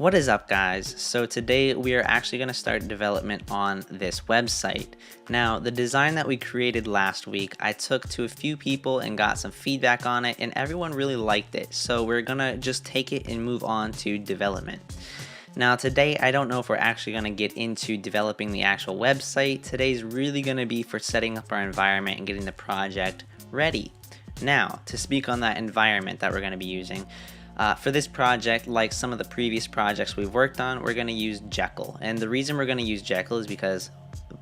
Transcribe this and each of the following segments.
What is up, guys? So today we are actually going to start development on this website. Now, the design that we created last week, I took to a few people and got some feedback on it, and everyone really liked it. So we're going to just take it and move on to development. Now today, I don't know if we're actually going to get into developing the actual website. Today's really going to be for setting up our environment and getting the project ready. Now, to speak on that environment that we're going to be using, for this project, like some of the previous projects we've worked on, we're going to use Jekyll. And the reason we're going to use Jekyll is because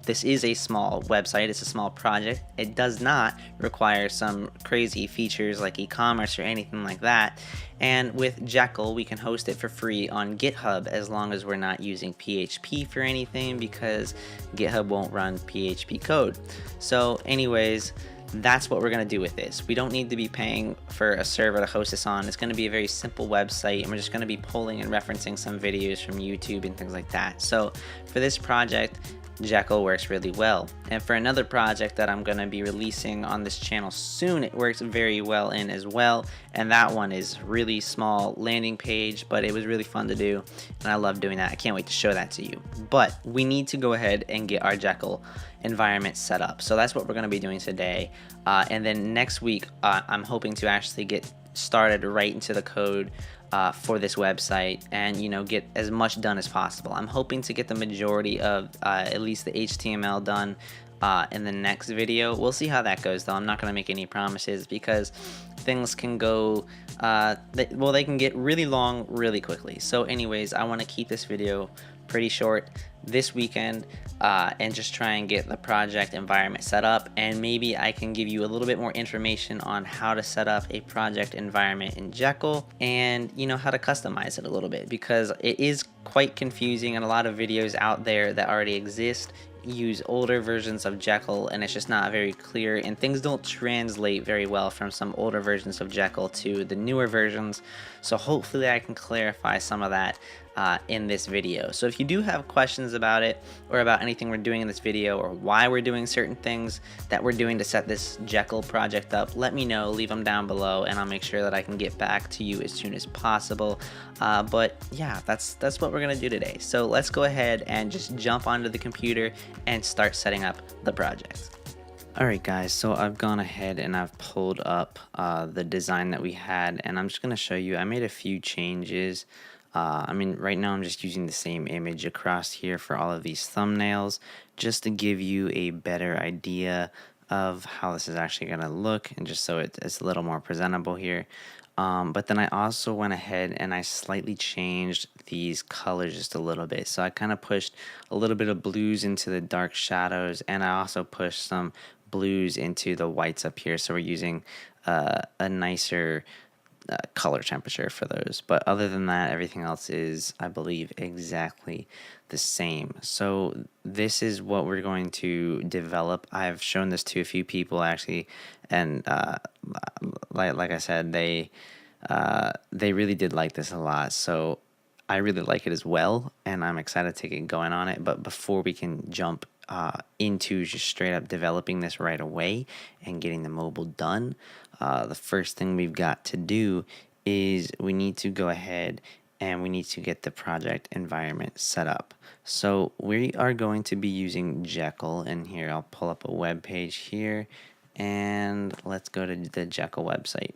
this is a small website, it's a small project. It does not require some crazy features like e-commerce or anything like that. And with Jekyll, we can host it for free on GitHub as long as we're not using PHP for anything, because GitHub won't run PHP code. So anyways, that's what we're going to do with this. We don't need to be paying for a server to host this on. It's going to be a very simple website, and we're just going to be pulling and referencing some videos from YouTube and things like that. So for this project, Jekyll works really well. And for another project that I'm going to be releasing on this channel soon, it works very well in as well. And that one is really small landing page, but it was really fun to do, and I love doing that. I can't wait to show that to you. But we need to go ahead and get our Jekyll environment set up. So that's what we're going to be doing today. And then next week, I'm hoping to actually get started right into the code for this website and get as much done as possible. I'm hoping to get the majority of at least the HTML done in the next video. We'll see how that goes, though. I'm not going to make any promises because things can go they can get really long really quickly. So anyways, I want to keep this video pretty short this weekend and just try and get the project environment set up, and maybe I can give you a little bit more information on how to set up a project environment in Jekyll and how to customize it a little bit, because it is quite confusing, and a lot of videos out there that already exist use older versions of Jekyll, and it's just not very clear, and things don't translate very well from some older versions of Jekyll to the newer versions. So hopefully I can clarify some of that in this video. So if you do have questions about it, or about anything we're doing in this video, or why we're doing certain things that we're doing to set this Jekyll project up, let me know. Leave them down below, and I'll make sure that I can get back to you as soon as possible. But yeah, that's what we're gonna do today. So let's go ahead and just jump onto the computer and start setting up the project. Alright guys, so I've gone ahead and I've pulled up the design that we had, and I'm just gonna show you. I made a few changes. Right now I'm just using the same image across here for all of these thumbnails, just to give you a better idea of how this is actually going to look, and just so it's a little more presentable here. But then I also went ahead and I slightly changed these colors just a little bit. So I kind of pushed a little bit of blues into the dark shadows, and I also pushed some blues into the whites up here. So we're using a nicer color temperature for those. But other than that, everything else is, I believe, exactly the same. So this is what we're going to develop. I've shown this to a few people actually, and like I said, they really did like this a lot. So I really like it as well, and I'm excited to get going on it. But before we can jump into just straight up developing this right away and getting the mobile done, the first thing we've got to do is we need to go ahead and we need to get the project environment set up. So we are going to be using Jekyll, and here I'll pull up a web page here, and let's go to the Jekyll website.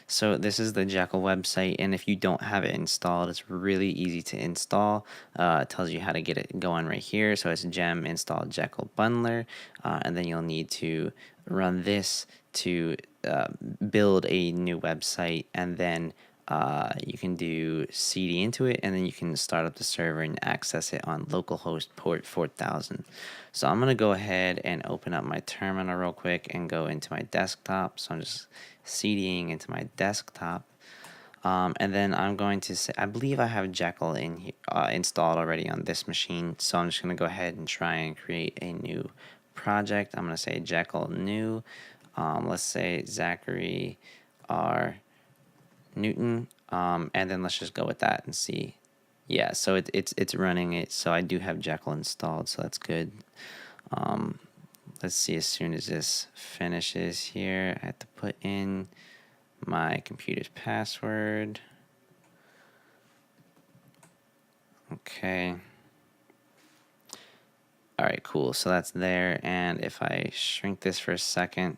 So this is the Jekyll website, and if you don't have it installed, it's really easy to install. It tells you how to get it going right here. So it's gem install Jekyll bundler, and then you'll need to run this to build a new website, and then you can do cd into it, and then you can start up the server and access it on localhost port 4000. So I'm going to go ahead and open up my terminal real quick and go into my desktop. So I'm just cding into my desktop, and then I'm going to say, I believe I have Jekyll in here, installed already on this machine. So I'm just going to go ahead and try and create a new project. I'm going to say Jekyll new. Let's say Zachary R. Newton, and then let's just go with that and see. Yeah, so it's running it. So I do have Jekyll installed, so that's good. Let's see, as soon as this finishes here, I have to put in my computer's password. Okay. All right, cool. So that's there. And if I shrink this for a second,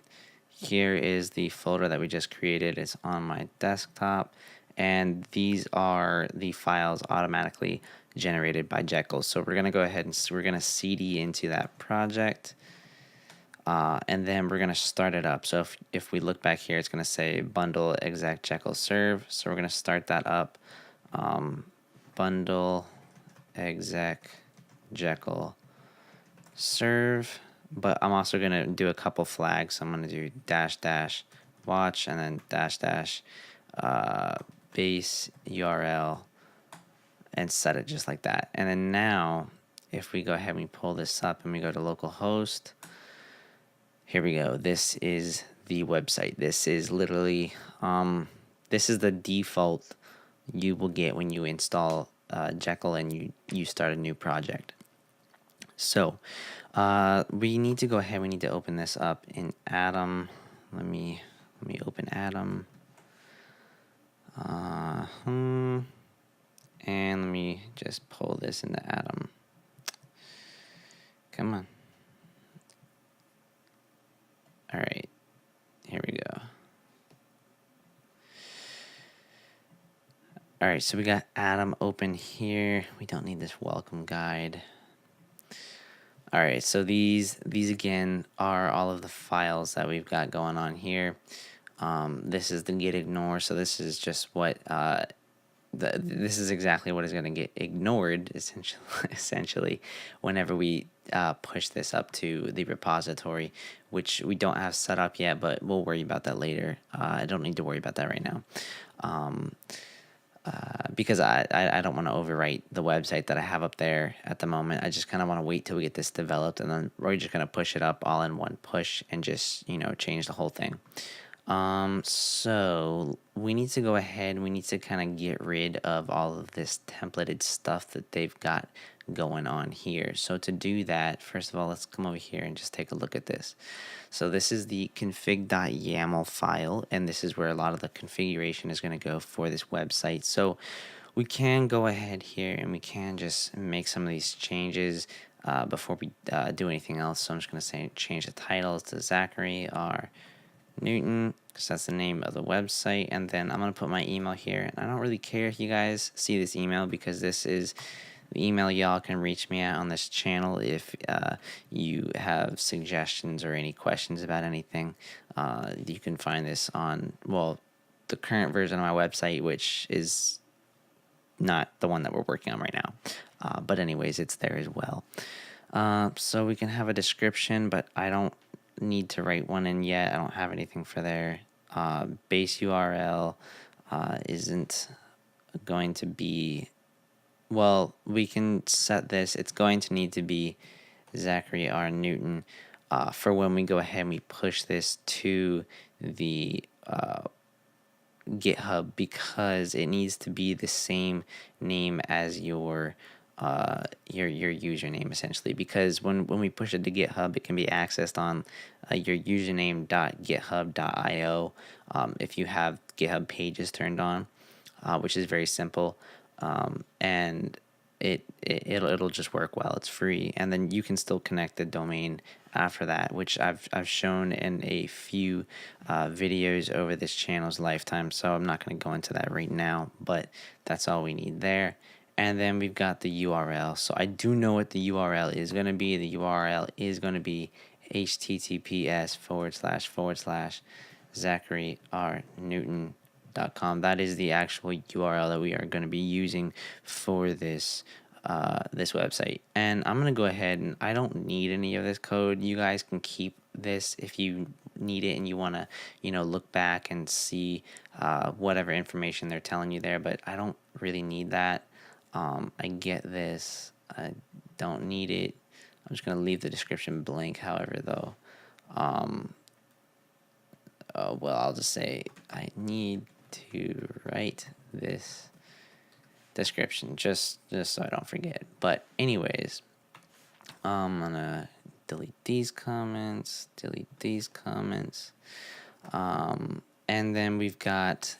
here is the folder that we just created. It's on my desktop. And these are the files automatically generated by Jekyll. So we're going to go ahead and we're going to CD into that project. And then we're going to start it up. So if we look back here, it's going to say bundle exec Jekyll serve. So we're going to start that up. Bundle exec Jekyll serve, but I'm also going to do a couple flags. So I'm going to do dash dash watch and then dash dash base URL and set it just like that. And then now if we go ahead and we pull this up and we go to localhost, here we go. This is the website. This is literally this is the default you will get when you install Jekyll and you start a new project. So we need to go ahead. We need to open this up in Atom. Let me open Atom. And let me just pull this into Atom. Come on. All right, here we go. All right, so we got Atom open here. We don't need this welcome guide. All right, so these again are all of the files that we've got going on here. This is the get ignore, so this is just what this is exactly what is going to get ignored essentially whenever we push this up to the repository, which we don't have set up yet, but we'll worry about that later. I don't need to worry about that right now. Because I don't want to overwrite the website that I have up there at the moment. I just kind of want to wait till we get this developed, and then we're just going to push it up all in one push and just, change the whole thing. So we need to go ahead and we need to kind of get rid of all of this templated stuff that they've got going on here. So to do that, first of all, let's come over here and just take a look at this. So this is the config.yaml file, and this is where a lot of the configuration is going to go for this website. So we can go ahead here and we can just make some of these changes before we do anything else. So I'm just going to say change the titles to Zachary R. Newton, because that's the name of the website, and then I'm going to put my email here. And I don't really care if you guys see this email, because this is the email y'all can reach me at on this channel if you have suggestions or any questions about anything. You can find this on, well, the current version of my website, which is not the one that we're working on right now. But anyways, it's there as well. So we can have a description, but I don't need to write one in yet. I don't have anything for there. Base URL isn't going to be, well, we can set this. It's going to need to be Zachary R. Newton for when we go ahead and we push this to the GitHub, because it needs to be the same name as your username, essentially, because when we push it to GitHub, it can be accessed on your username.github.io if you have GitHub pages turned on, which is very simple, and it'll just work well. It's free, and then you can still connect the domain after that, which I've shown in a few videos over this channel's lifetime, so I'm not going to go into that right now, but that's all we need there. And then we've got the URL. So I do know what the URL is going to be. The URL is going to be https://ZacharyRNewton.com. That is the actual URL that we are going to be using for this this website. And I'm going to go ahead, and I don't need any of this code. You guys can keep this if you need it and you want to, look back and see whatever information they're telling you there, but I don't really need that. I get this. I don't need it. I'm just going to leave the description blank, however, though. Well, I'll just say I need to write this description just so I don't forget. But anyways, I'm going to delete these comments, and then we've got,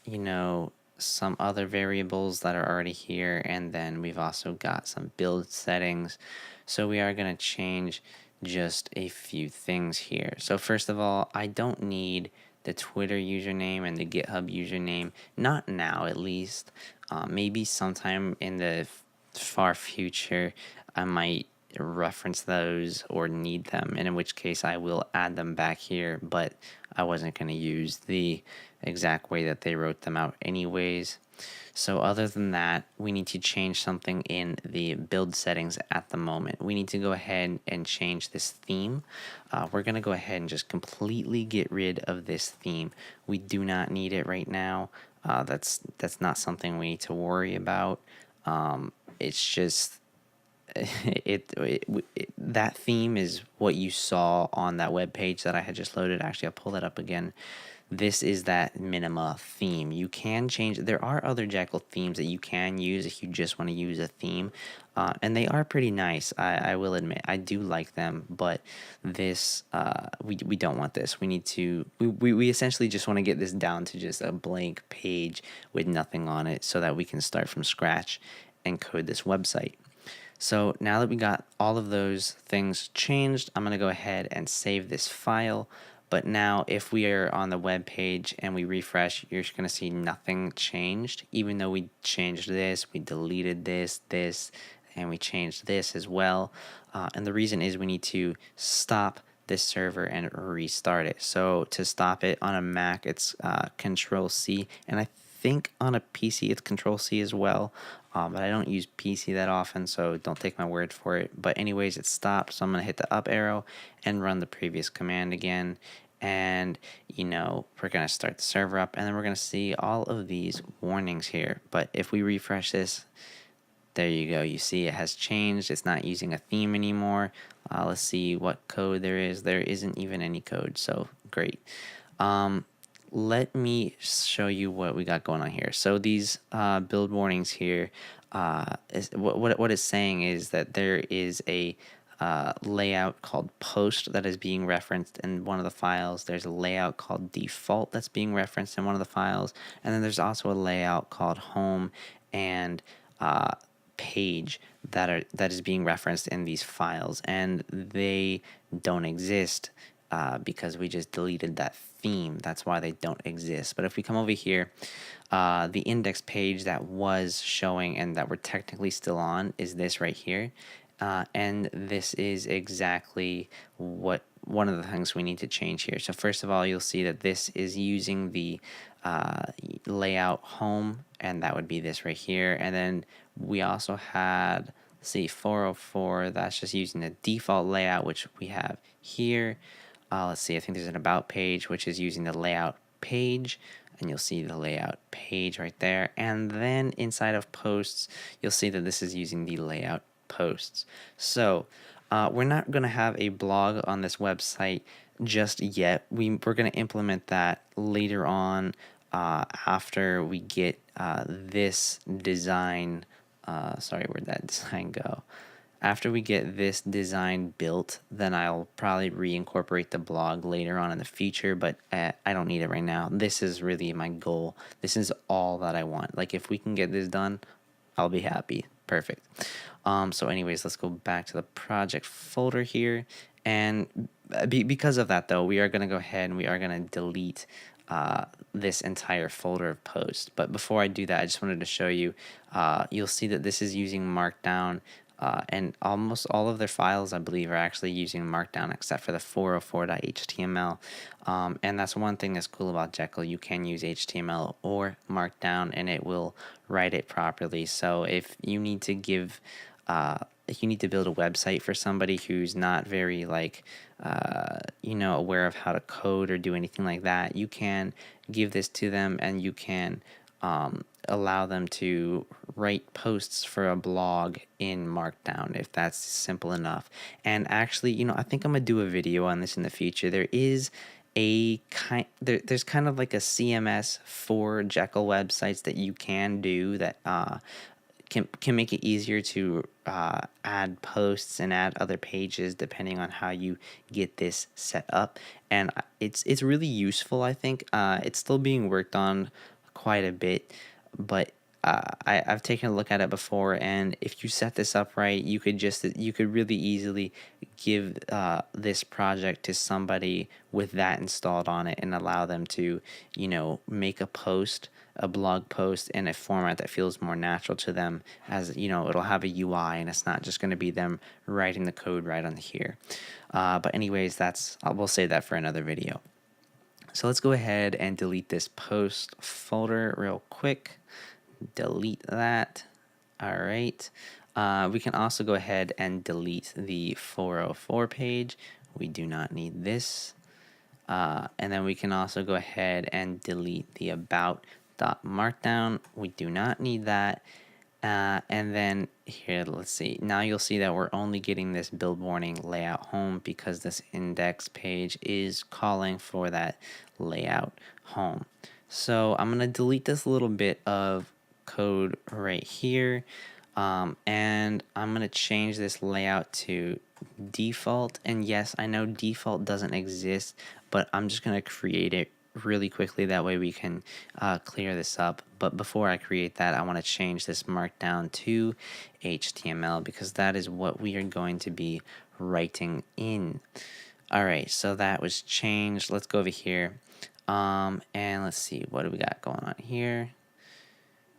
some other variables that are already here, and then we've also got some build settings. So we are going to change just a few things here. So first of all, I don't need the Twitter username and the GitHub username, not now at least. Maybe sometime in the far future I might reference those or need them, and in which case I will add them back here, but I wasn't going to use the exact way that they wrote them out anyways. So other than that, we need to change something in the build settings at the moment. We need to go ahead and change this theme. We're going to go ahead and just completely get rid of this theme. We do not need it right now. That's not something we need to worry about. It's just that theme is what you saw on that web page that I had just loaded. Actually, I'll pull that up again. This is that Minima theme. You can change. There are other Jekyll themes that you can use if you just want to use a theme, and they are pretty nice. I will admit I do like them, but this we don't want this. We need to we essentially just want to get this down to just a blank page with nothing on it, so that we can start from scratch and code this website. So now that we got all of those things changed, I'm going to go ahead and save this file. But now if we are on the web page and we refresh, you're going to see nothing changed. Even though we changed this, we deleted this, and we changed this as well. And the reason is we need to stop this server and restart it. So to stop it on a Mac, it's Control C, and I think on a PC it's Control C as well. But I don't use PC that often, so don't take my word for it. But anyways, it stopped, so I'm going to hit the up arrow and run the previous command again. And, we're going to start the server up, and then we're going to see all of these warnings here. But if we refresh this, there you go. You see it has changed. It's not using a theme anymore. Let's see what code there is. There isn't even any code, so great. Let me show you what we got going on here. So these build warnings here, what it's saying is that there is a layout called post that is being referenced in one of the files. There's a layout called default that's being referenced in one of the files. And then there's also a layout called home and page that is being referenced in these files. And they don't exist because we just deleted that theme. That's why they don't exist. But if we come over here, the index page that was showing and that we're technically still on is this right here. And this is exactly what one of the things we need to change here. So first of all, you'll see that this is using the layout home, and that would be this right here. And then we also had, let's see, 404, that's just using the default layout, which we have here. Let's see, I think there's an about page, which is using the layout page, and you'll see the layout page right there. And then inside of posts, you'll see that this is using the layout posts. So we're not going to have a blog on this website just yet. We're going to implement that later on after we get this design. Sorry, where'd that design go? After we get this design built, then I'll probably reincorporate the blog later on in the future, but I don't need it right now. This is really my goal. This is all that I want. Like, if we can get this done, I'll be happy. Perfect. So anyways, let's go back to the project folder here. And because of that, though, we are going to go ahead and we are going to delete this entire folder of posts. But before I do that, I just wanted to show you, you'll see that this is using Markdown. And almost all of their files, I believe, are actually using Markdown except for the 404.html. And that's one thing that's cool about Jekyll. You can use HTML or Markdown, and it will write it properly. So if you need to give, if you need to build a website for somebody who's not very aware of how to code or do anything like that, you can give this to them, and you can allow them to write posts for a blog in Markdown if that's simple enough. And actually, I think I'm gonna do a video on this in the future. There is there's kind of like a CMS for Jekyll websites that you can do that can make it easier to add posts and add other pages depending on how you get this set up. And it's really useful, I think. It's still being worked on quite a bit. but I've taken a look at it before, and if you set this up right, you could really easily give this project to somebody with that installed on it and allow them to, make a blog post in a format that feels more natural to them, as it'll have a UI and it's not just going to be them writing the code right on here. But anyways, we'll save that for another video. So let's go ahead and delete this post folder real quick. Delete that. All right. We can also go ahead and delete the 404 page. We do not need this. And then we can also go ahead and delete the about.markdown. We do not need that. And then here, let's see. Now you'll see that we're only getting this build warning layout home because this index page is calling for that layout home. So I'm going to delete this little bit of code right here. And I'm going to change this layout to default. And yes, I know default doesn't exist, but I'm just going to create it really quickly. That way we can clear this up. But before I create that, I want to change this markdown to HTML because that is what we are going to be writing in. All right, so that was changed. Let's go over here. And let's see, what do we got going on here?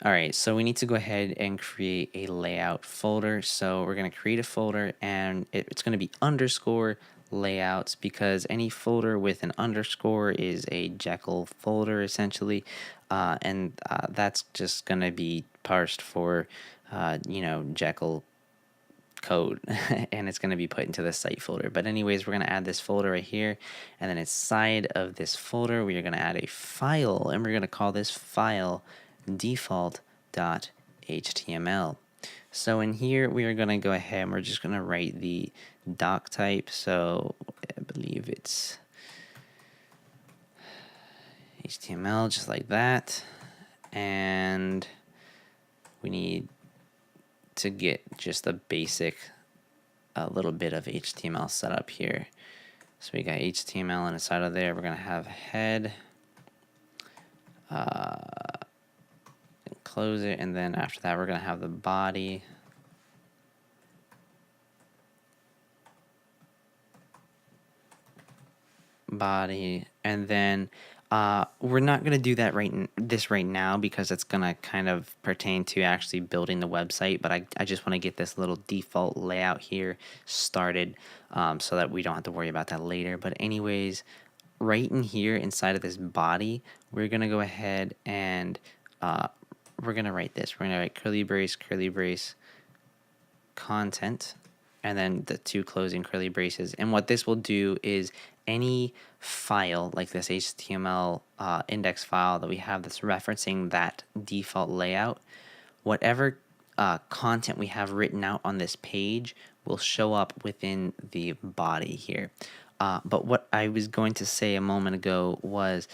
All right, so we need to go ahead and create a layout folder. So we're going to create a folder, and it's going to be underscore layouts, because any folder with an underscore is a Jekyll folder essentially, and that's just going to be parsed for Jekyll code and it's going to be put into the site folder. But anyways, we're going to add this folder right here, and then inside of this folder we are going to add a file, and we're going to call this file default.html. So in here we are going to go ahead and we're just going to write the doc type. So I believe it's HTML, just like that. And we need to get just a basic little bit of HTML set up here. So we got HTML, and inside of there we're going to have head, close it, and then after that we're going to have the body, and then we're not going to do that right now because it's going to kind of pertain to actually building the website, but I just want to get this little default layout here started so that we don't have to worry about that later. But anyways, right in here inside of this body, we're going to go ahead and we're going to write this. We're going to write curly brace, content, and then the two closing curly braces. And what this will do is any file like this HTML index file that we have that's referencing that default layout, whatever content we have written out on this page will show up within the body here. But what I was going to say a moment ago was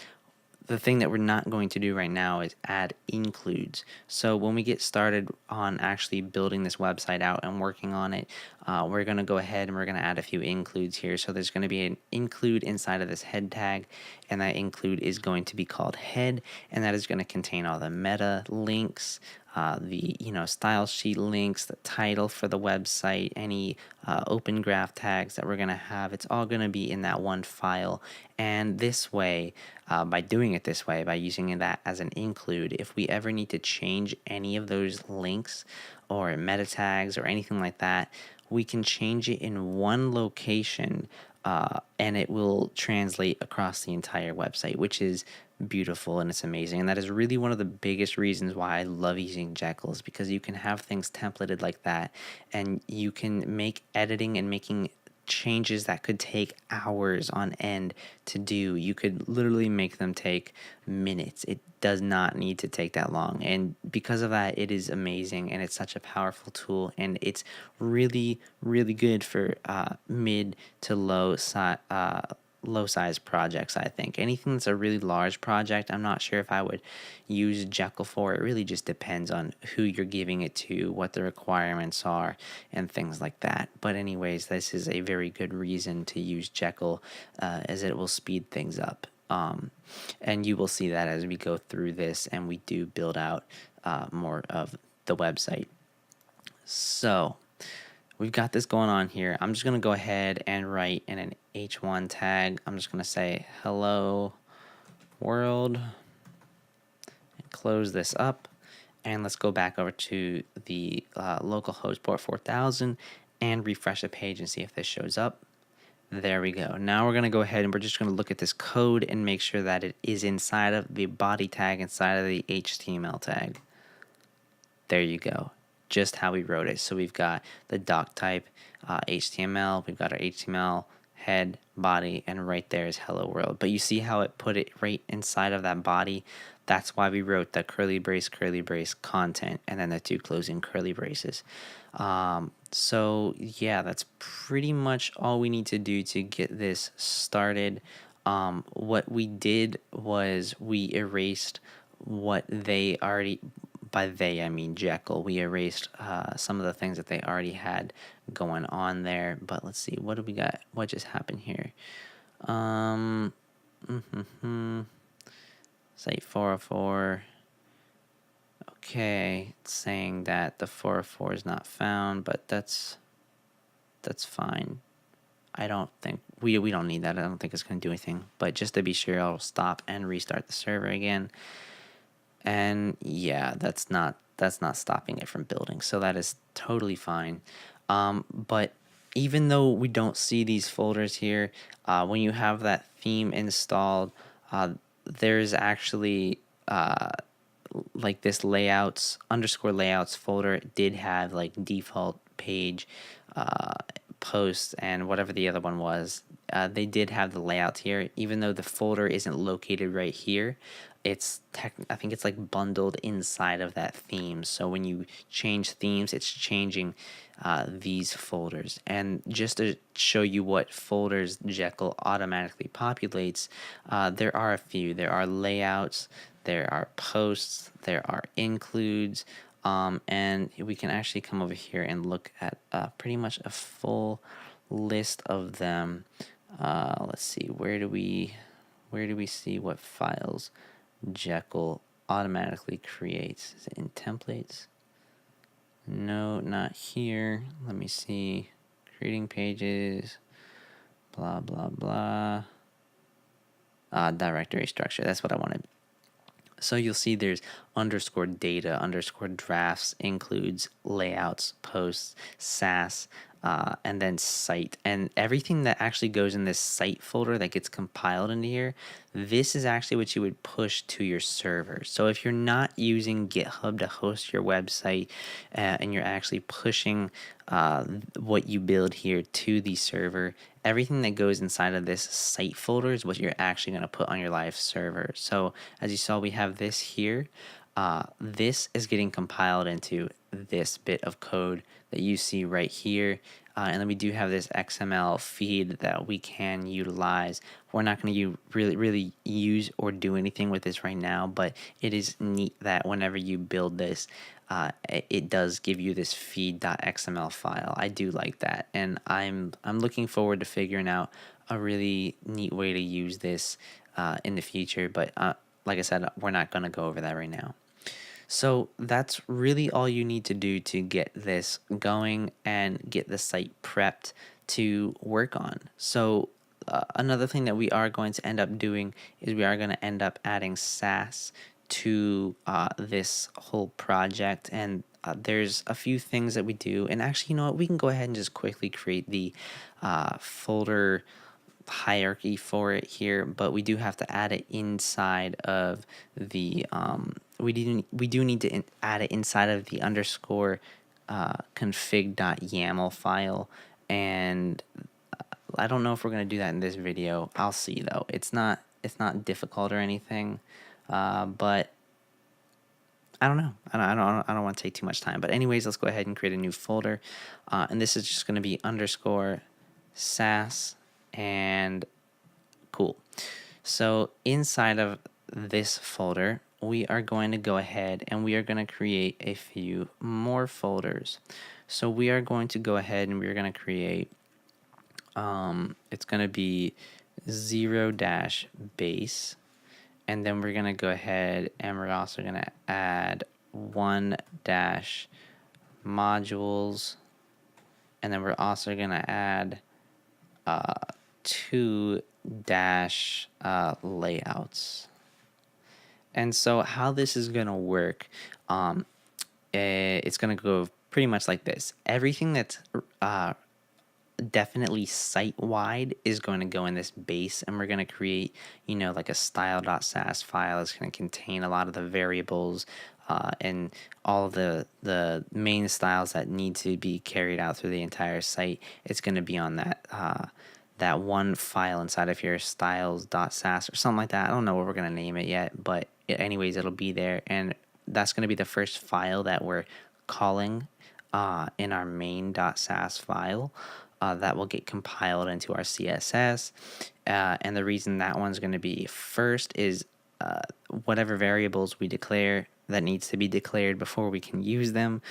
the thing that we're not going to do right now is add includes. So when we get started on actually building this website out and working on it, we're going to go ahead and we're going to add a few includes here. So there's going to be an include inside of this head tag, and that include is going to be called head, and that is going to contain all the meta links, the style sheet links, the title for the website, any open graph tags that we're going to have. It's all going to be in that one file. And this way, by doing it this way, by using that as an include, if we ever need to change any of those links or meta tags or anything like that, we can change it in one location, and it will translate across the entire website, which is beautiful and it's amazing. And that is really one of the biggest reasons why I love using Jekyll, is because you can have things templated like that, and you can make editing and making changes that could take hours on end to do. You could literally make them take minutes. It does not need to take that long, and because of that, it is amazing, and it's such a powerful tool, and it's really good for mid to low size projects. I think anything that's a really large project, I'm not sure if I would use Jekyll for. It really just depends on who you're giving it to, what the requirements are, and things like that. But anyways, this is a very good reason to use Jekyll, as it will speed things up. And you will see that as we go through this and we do build out more of the website. So we've got this going on here. I'm just going to go ahead and write in an h1 tag. I'm just going to say hello world and close this up. And let's go back over to the localhost port 4000 and refresh the page and see if this shows up. There we go. Now we're going to go ahead and we're just going to look at this code and make sure that it is inside of the body tag, inside of the HTML tag. There you go. Just how we wrote it. So we've got the doc type HTML, we've got our HTML head, body, and right there is hello world. But you see how it put it right inside of that body? That's why we wrote the curly brace content and then the two closing curly braces. So yeah, that's pretty much all we need to do to get this started. What we did was we erased what they already, by they I mean Jekyll, we erased some of the things that they already had going on there. But let's see, what do we got? What just happened here? Site 404. Okay, it's saying that the 404 is not found, but that's fine. I don't think we don't need that. I don't think it's going to do anything. But just to be sure, I'll stop and restart the server again. And yeah, that's not stopping it from building. So that is totally fine. But even though we don't see these folders here, when you have that theme installed, there's actually like this layouts _layouts folder. It did have like default page, posts, and whatever the other one was. They did have the layout here, even though the folder isn't located right here. It's I think it's like bundled inside of that theme. So when you change themes, it's changing these folders. And just to show you what folders Jekyll automatically populates, there are a few. There are layouts, there are posts, there are includes, and we can actually come over here and look at pretty much a full list of them. Let's see, where do we see what files Jekyll automatically creates? Is it in templates? No, not here. Let me see. Creating pages, blah blah blah. Directory structure, that's what I wanted. So you'll see there's _data, _drafts, includes, layouts, posts, Sass, and then site. And everything that actually goes in this site folder that gets compiled into here, this is actually what you would push to your server. So if you're not using GitHub to host your website and you're actually pushing what you build here to the server, everything that goes inside of this site folder is what you're actually going to put on your live server. So as you saw, we have this here. This is getting compiled into this bit of code that you see right here. And then we do have this XML feed that we can utilize. We're not going to really use or do anything with this right now, but it is neat that whenever you build this, it does give you this feed.xml file. I do like that, and I'm looking forward to figuring out a really neat way to use this in the future. But like I said, we're not going to go over that right now. So that's really all you need to do to get this going and get the site prepped to work on. So another thing that we are going to end up doing is we are going to end up adding Sass to this whole project. And there's a few things that we do. And actually, you know what? We can go ahead and just quickly create the folder hierarchy for it here, but we do have to add it inside of the we do need to add it inside of the _config.yaml file, and I don't know if we're going to do that in this video. I'll see though. It's not difficult or anything, but I don't know. I don't want to take too much time. But anyways, let's go ahead and create a new folder, and this is just going to be _Sass. And cool. So inside of this folder, we are going to go ahead and we are going to create a few more folders. So we are going to go ahead and we're going to create, it's going to be 0 dash base, and then we're gonna go ahead and we're also gonna add 1 dash modules, and then we're also gonna add 2 dash layouts. And so how this is gonna work, it's gonna go pretty much like this. Everything that's definitely site wide is going to go in this base, and we're going to create, like a style.sass file. It's going to contain a lot of the variables and all of the main styles that need to be carried out through the entire site. It's going to be on that one file inside of here, styles.sass or something like that. I don't know what we're going to name it yet, but anyways, it'll be there, and that's going to be the first file that we're calling in our main.sass file. That will get compiled into our CSS. And the reason that one's going to be first is whatever variables we declare, that needs to be declared before we can use them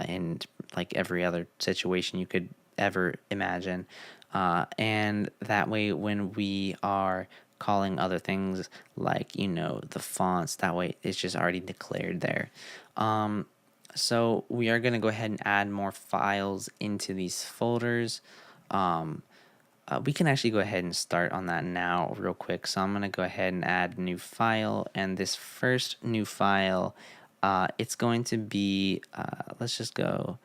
in like every other situation you could ever imagine. And that way, when we are calling other things like, the fonts, that way it's just already declared there. So we are going to go ahead and add more files into these folders. We can actually go ahead and start on that now real quick. So I'm going to go ahead and add new file, and this first new file, it's going to be, let's just go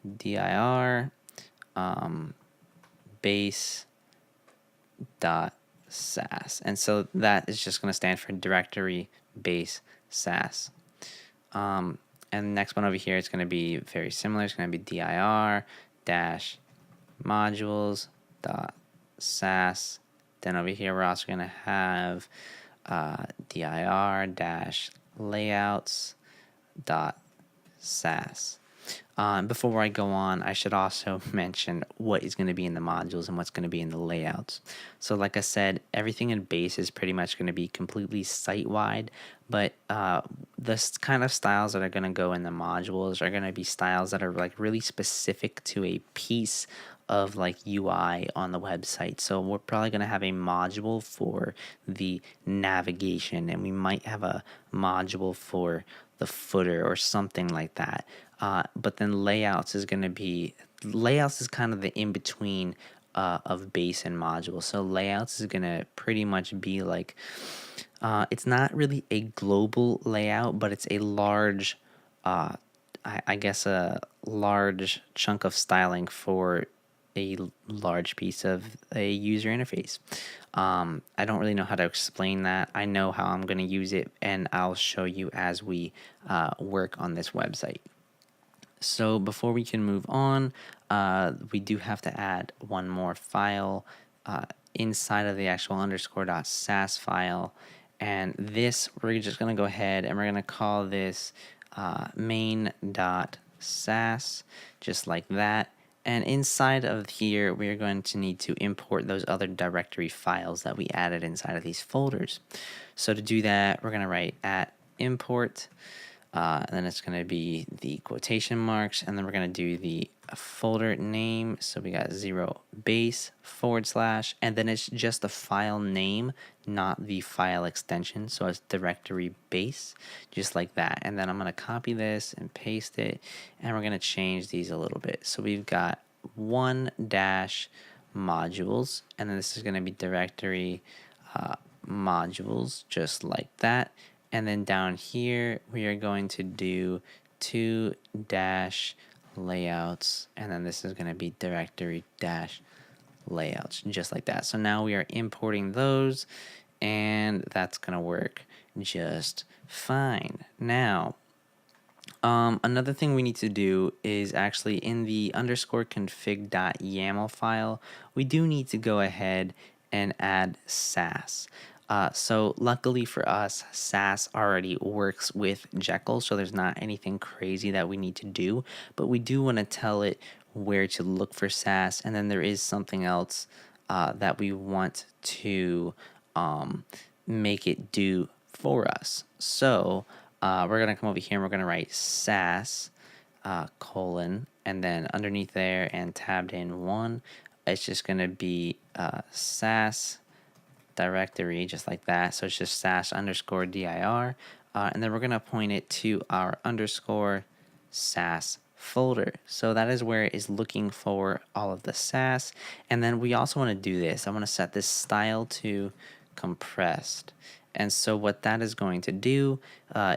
dir base dot sass, and so that is just going to stand for directory base sass. And the next one over here is going to be very similar. It's going to be dir dash modules dot sass. Then over here we're also going to have dir dash layouts dot sass. Before I go on, I should also mention what is going to be in the modules and what's going to be in the layouts. So like I said, everything in base is pretty much going to be completely site-wide, but the kind of styles that are going to go in the modules are going to be styles that are like really specific to a piece of like UI on the website. So we're probably going to have a module for the navigation, and we might have a module for the footer or something like that. But then layouts is kind of the in-between of base and module. So layouts is going to pretty much be like, it's not really a global layout, but it's a large, I guess a large chunk of styling for a large piece of a user interface. I don't really know how to explain that. I know how I'm going to use it, and I'll show you as we work on this website. So before we can move on, we do have to add one more file inside of the actual _.sass file. And this, we're just going to go ahead and we're going to call this main.sass, just like that. And inside of here, we are going to need to import those other directory files that we added inside of these folders. So to do that, we're going to write @import. And then it's going to be the quotation marks, and then we're going to do the folder name. So we got 0 base / and then it's just the file name, not the file extension. So it's directory base, just like that. And then I'm going to copy this and paste it, and we're going to change these a little bit. So we've got 1 dash modules, and then this is going to be directory modules, just like that. And then down here, we are going to do 2 dash layouts, and then this is going to be directory dash layouts, just like that. So now we are importing those, and that's going to work just fine. Now, another thing we need to do is actually in the _config.yaml file, we do need to go ahead and add Sass. So luckily for us, Sass already works with Jekyll, so there's not anything crazy that we need to do, but we do want to tell it where to look for Sass, and then there is something else that we want to make it do for us. So we're going to come over here and we're going to write Sass colon, and then underneath there and tabbed in 1, it's just going to be Sass directory just like that. So it's just Sass underscore dir, and then we're going to point it to our underscore Sass folder. So that is where it is looking for all of the Sass. And then we also want to do this. I want to set this style to compressed. And so what that is going to do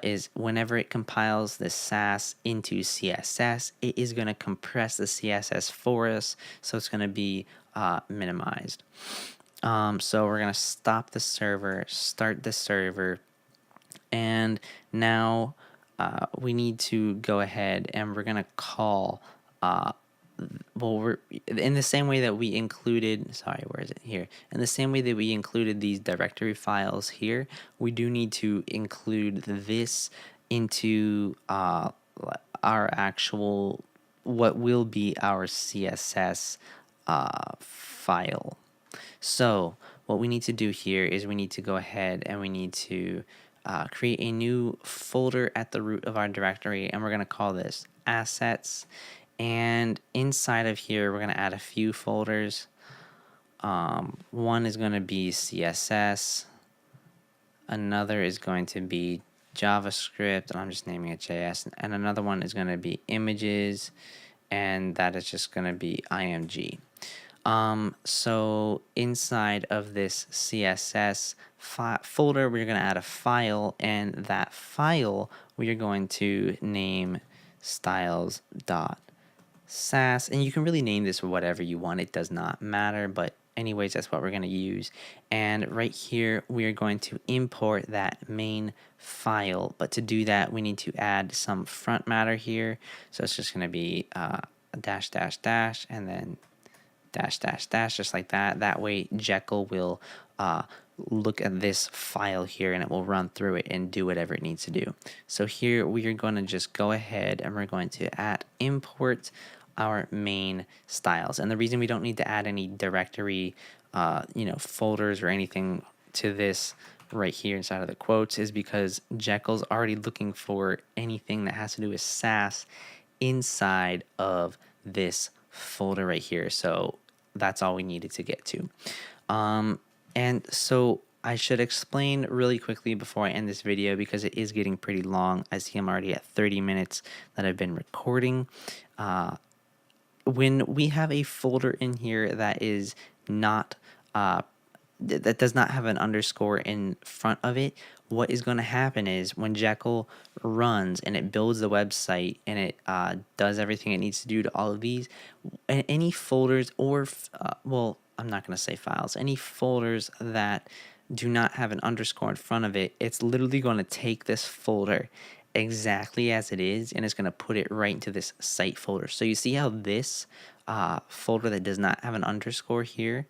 is whenever it compiles the Sass into CSS, it is going to compress the CSS for us. So it's going to be minimized. So we're going to stop the server, start the server, and now we need to go ahead and we're going to call well, we're in the same way that we included, sorry, where is it here? In the same way that we included these directory files here, we do need to include this into our actual, what will be our CSS file. So what we need to do here is we need to go ahead and we need to create a new folder at the root of our directory, and we're going to call this assets. And inside of here, we're going to add a few folders. One is going to be CSS. Another is going to be JavaScript, and I'm just naming it JS. And another one is going to be images, and that is just going to be IMG. So inside of this CSS folder, we're going to add a file, and that file we are going to name styles.sass, and you can really name this whatever you want. It does not matter, but anyways, that's what we're going to use. And right here, we are going to import that main file, but to do that, we need to add some front matter here. So it's just going to be dash dash dash and then dash dash dash, just like that. That way Jekyll will look at this file here and it will run through it and do whatever it needs to do. So here we are going to just go ahead and we're going to import our main styles. And the reason we don't need to add any directory folders or anything to this right here inside of the quotes is because Jekyll's already looking for anything that has to do with Sass inside of this folder right here. So that's all we needed to get to. And so I should explain really quickly before I end this video, because it is getting pretty long. I see I'm already at 30 minutes that I've been recording. When we have a folder in here that is not that does not have an underscore in front of it, what is going to happen is when Jekyll runs and it builds the website and it does everything it needs to do to all of these, any folders or, well, I'm not going to say files, any folders that do not have an underscore in front of it, it's literally going to take this folder exactly as it is and it's going to put it right into this site folder. So you see how this folder that does not have an underscore here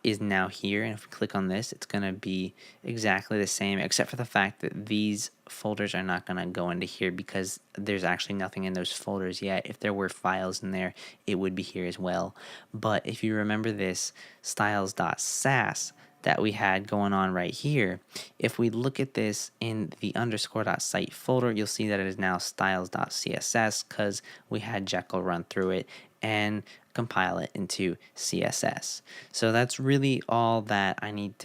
is now here, and if we click on this, it's going to be exactly the same, except for the fact that these folders are not going to go into here because there's actually nothing in those folders yet. If there were files in there, it would be here as well. But if you remember this styles.sass that we had going on right here, if we look at this in the underscore.site folder, you'll see that it is now styles.css because we had Jekyll run through it and compile it into CSS. So that's really all that I needed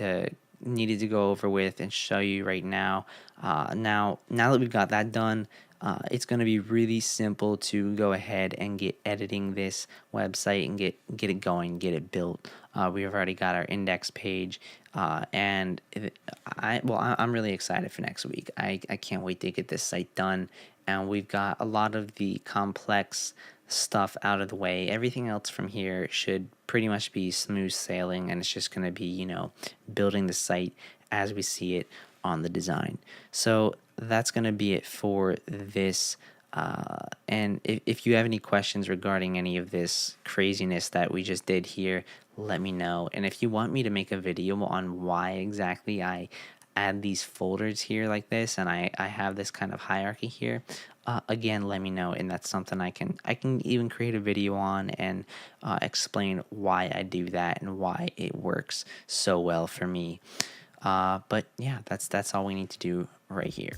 to go over with and show you right now. Now that we've got that done, it's going to be really simple to go ahead and get editing this website and get it going, get it built. We've already got our index page, and I'm really excited for next week. I can't wait to get this site done, and we've got a lot of the complex stuff out of the way. Everything else from here should pretty much be smooth sailing, and it's just going to be, building the site as we see it on the design. So that's going to be it for this. And if you have any questions regarding any of this craziness that we just did here, let me know. And if you want me to make a video on why exactly I add these folders here like this and I have this kind of hierarchy here, again, let me know, and that's something I can even create a video on and explain why I do that and why it works so well for me. But yeah, that's all we need to do right here.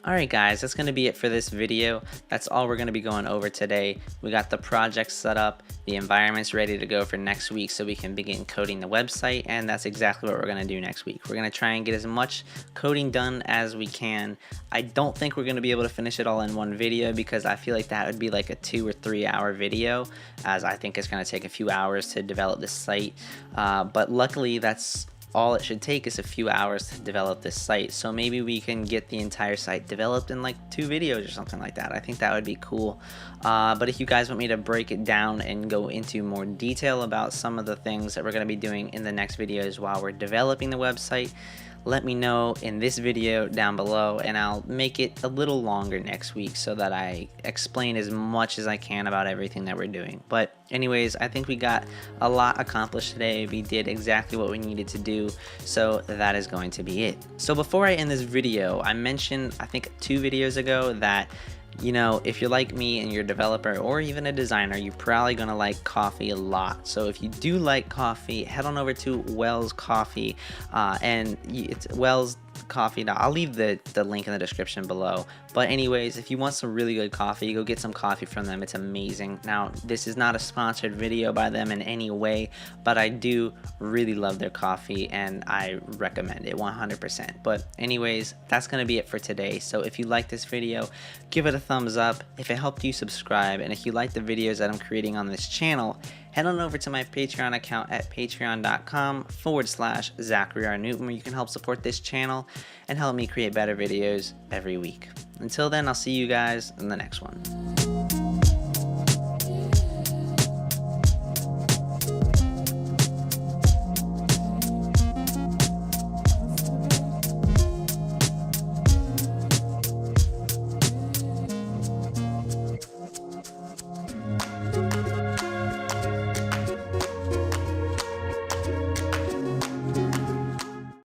Alright guys, that's going to be it for this video. That's all we're going to be going over today. We got the project set up, the environment's ready to go for next week so we can begin coding the website, and that's exactly what we're going to do next week. We're going to try and get as much coding done as we can. I don't think we're going to be able to finish it all in one video because I feel like that would be like a 2 or 3 hour video, as I think it's going to take a few hours to develop this site. But luckily that's all it should take is a few hours to develop this site, so maybe we can get the entire site developed in like 2 videos or something like that. I think that would be cool. But if you guys want me to break it down and go into more detail about some of the things that we're going to be doing in the next videos while we're developing the website, let me know in this video down below, and I'll make it a little longer next week so that I explain as much as I can about everything that we're doing. But anyways, I think we got a lot accomplished today. We did exactly what we needed to do, so that is going to be it. So before I end this video, I mentioned, I think 2 videos ago, that you know, if you're like me and you're a developer or even a designer, you're probably gonna like coffee a lot. So if you do like coffee, head on over to Wells Coffee, and it's Wells Coffee. I'll leave the link in the description below. But anyways, if you want some really good coffee, go get some coffee from them. It's amazing. Now, this is not a sponsored video by them in any way, but I do really love their coffee and I recommend it 100%. But anyways, that's gonna be it for today. So if you like this video, give it a thumbs up. If it helped you, subscribe. And if you like the videos that I'm creating on this channel, head on over to my Patreon account at patreon.com/ZacharyRNewton, where you can help support this channel and help me create better videos every week. Until then, I'll see you guys in the next one.